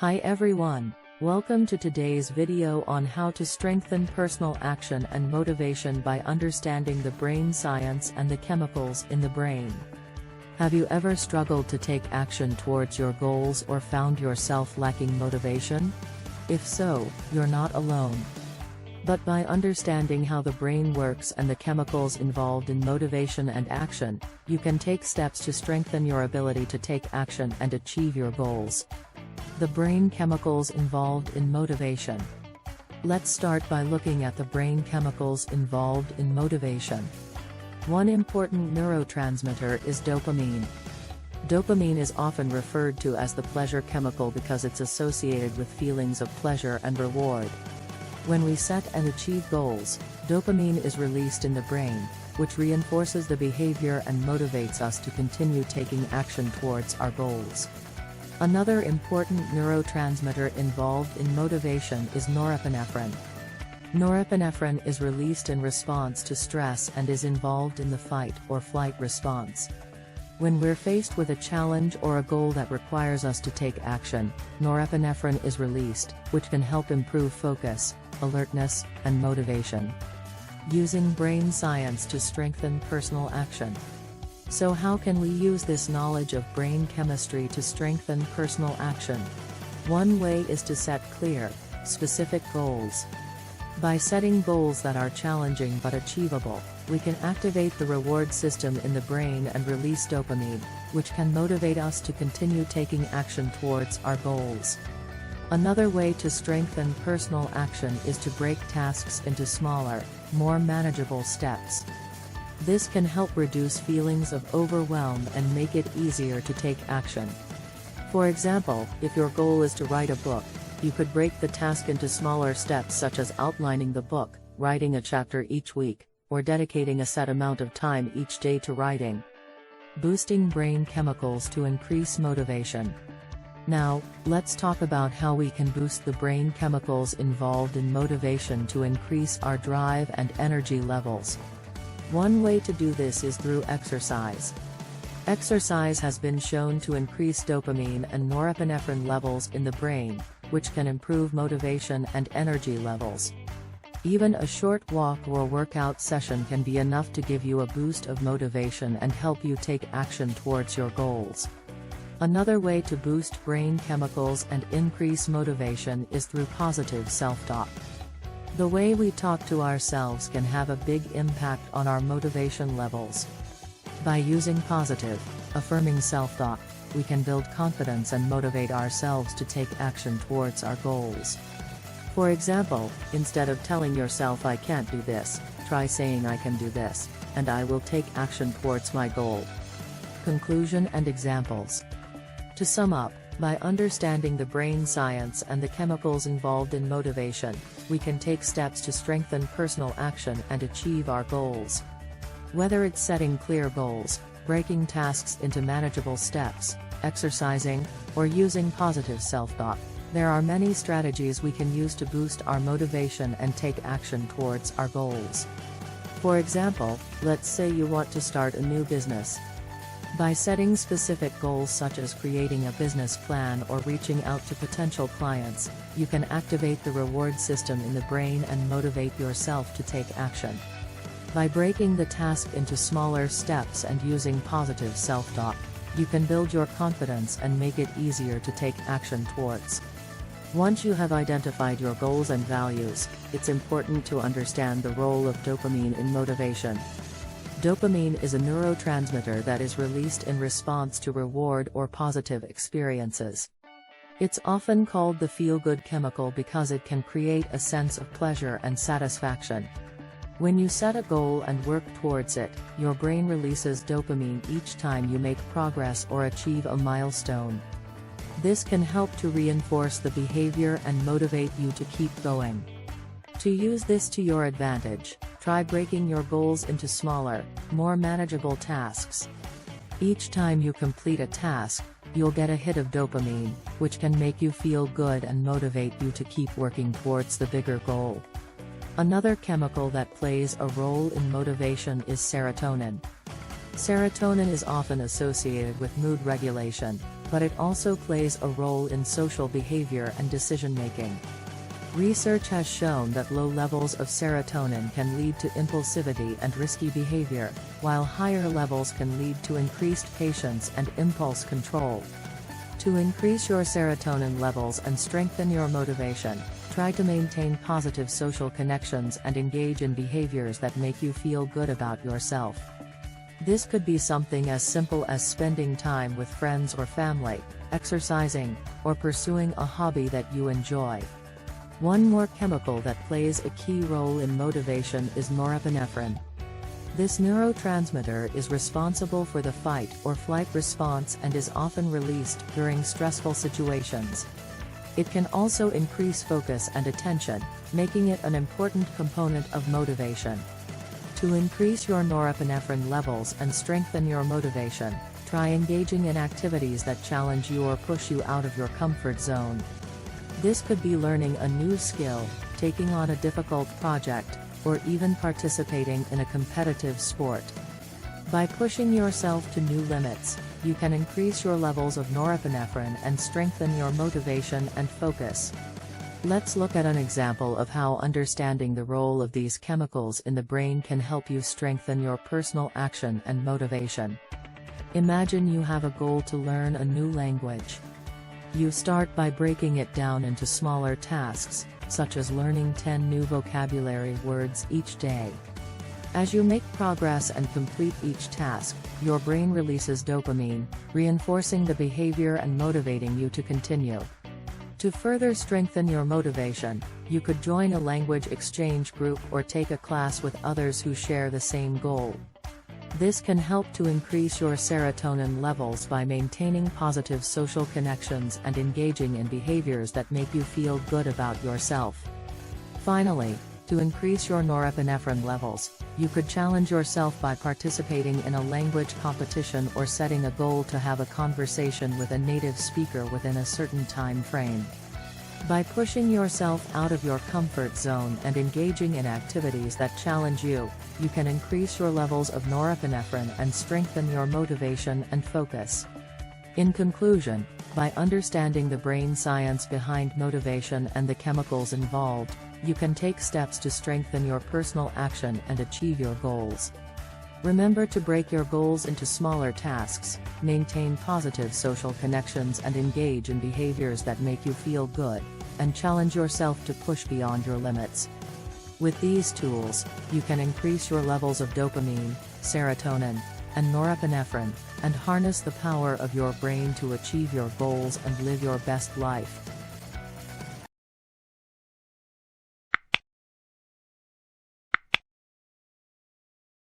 Hi everyone, welcome to today's video on how to strengthen personal action and motivation by understanding the brain science and the chemicals in the brain. Have you ever struggled to take action towards your goals or found yourself lacking motivation? If so, you're not alone. But by understanding how the brain works and the chemicals involved in motivation and action, you can take steps to strengthen your ability to take action and achieve your goals. The brain chemicals involved in motivation. Let's start by looking at the brain chemicals involved in motivation. One important neurotransmitter is dopamine. Dopamine is often referred to as the pleasure chemical because it's associated with feelings of pleasure and reward. When we set and achieve goals, dopamine is released in the brain, which reinforces the behavior and motivates us to continue taking action towards our goals. Another important neurotransmitter involved in motivation is norepinephrine. Norepinephrine is released in response to stress and is involved in the fight or flight response. When we're faced with a challenge or a goal that requires us to take action, norepinephrine is released, which can help improve focus, alertness, and motivation. Using brain science to strengthen personal action. So how can we use this knowledge of brain chemistry to strengthen personal action? One way is to set clear, specific goals. By setting goals that are challenging but achievable, we can activate the reward system in the brain and release dopamine, which can motivate us to continue taking action towards our goals. Another way to strengthen personal action is to break tasks into smaller, more manageable steps. This can help reduce feelings of overwhelm and make it easier to take action. For example, if your goal is to write a book, you could break the task into smaller steps such as outlining the book, writing a chapter each week, or dedicating a set amount of time each day to writing. Boosting brain chemicals to increase motivation. Now, let's talk about how we can boost the brain chemicals involved in motivation to increase our drive and energy levels. One way to do this is through exercise. Exercise has been shown to increase dopamine and norepinephrine levels in the brain, which can improve motivation and energy levels. Even a short walk or workout session can be enough to give you a boost of motivation and help you take action towards your goals. Another way to boost brain chemicals and increase motivation is through positive self-talk. The way we talk to ourselves can have a big impact on our motivation levels. By using positive, affirming self-talk, we can build confidence and motivate ourselves to take action towards our goals. For example, instead of telling yourself "I can't do this," try saying "I can do this, and I will take action towards my goal." Conclusion and examples. To sum up, by understanding the brain science and the chemicals involved in motivation, we can take steps to strengthen personal action and achieve our goals. Whether it's setting clear goals, breaking tasks into manageable steps, exercising, or using positive self-talk, there are many strategies we can use to boost our motivation and take action towards our goals. For example, let's say you want to start a new business. By setting specific goals such as creating a business plan or reaching out to potential clients, you can activate the reward system in the brain and motivate yourself to take action. By breaking the task into smaller steps and using positive self-talk, you can build your confidence and make it easier to take action towards. Once you have identified your goals and values, it's important to understand the role of dopamine in motivation. Dopamine is a neurotransmitter that is released in response to reward or positive experiences. It's often called the feel-good chemical because it can create a sense of pleasure and satisfaction. When you set a goal and work towards it, your brain releases dopamine each time you make progress or achieve a milestone. This can help to reinforce the behavior and motivate you to keep going. To use this to your advantage, try breaking your goals into smaller, more manageable tasks. Each time you complete a task, you'll get a hit of dopamine, which can make you feel good and motivate you to keep working towards the bigger goal. Another chemical that plays a role in motivation is serotonin. Serotonin is often associated with mood regulation, but it also plays a role in social behavior and decision-making. Research has shown that low levels of serotonin can lead to impulsivity and risky behavior, while higher levels can lead to increased patience and impulse control. To increase your serotonin levels and strengthen your motivation, try to maintain positive social connections and engage in behaviors that make you feel good about yourself. This could be something as simple as spending time with friends or family, exercising, or pursuing a hobby that you enjoy. One more chemical that plays a key role in motivation is norepinephrine. This neurotransmitter is responsible for the fight or flight response and is often released during stressful situations. It can also increase focus and attention, making it an important component of motivation. To increase your norepinephrine levels and strengthen your motivation, try engaging in activities that challenge you or push you out of your comfort zone. This could be learning a new skill, taking on a difficult project, or even participating in a competitive sport. By pushing yourself to new limits, you can increase your levels of norepinephrine and strengthen your motivation and focus. Let's look at an example of how understanding the role of these chemicals in the brain can help you strengthen your personal action and motivation. Imagine you have a goal to learn a new language. You start by breaking it down into smaller tasks, such as learning 10 new vocabulary words each day. As you make progress and complete each task, your brain releases dopamine, reinforcing the behavior and motivating you to continue. To further strengthen your motivation, you could join a language exchange group or take a class with others who share the same goal. This can help to increase your serotonin levels by maintaining positive social connections and engaging in behaviors that make you feel good about yourself. Finally, to increase your norepinephrine levels, you could challenge yourself by participating in a language competition or setting a goal to have a conversation with a native speaker within a certain time frame. By pushing yourself out of your comfort zone and engaging in activities that challenge you, you can increase your levels of norepinephrine and strengthen your motivation and focus. In conclusion, by understanding the brain science behind motivation and the chemicals involved, you can take steps to strengthen your personal action and achieve your goals. Remember to break your goals into smaller tasks, maintain positive social connections and engage in behaviors that make you feel good, and challenge yourself to push beyond your limits. With these tools, you can increase your levels of dopamine, serotonin, and norepinephrine, and harness the power of your brain to achieve your goals and live your best life.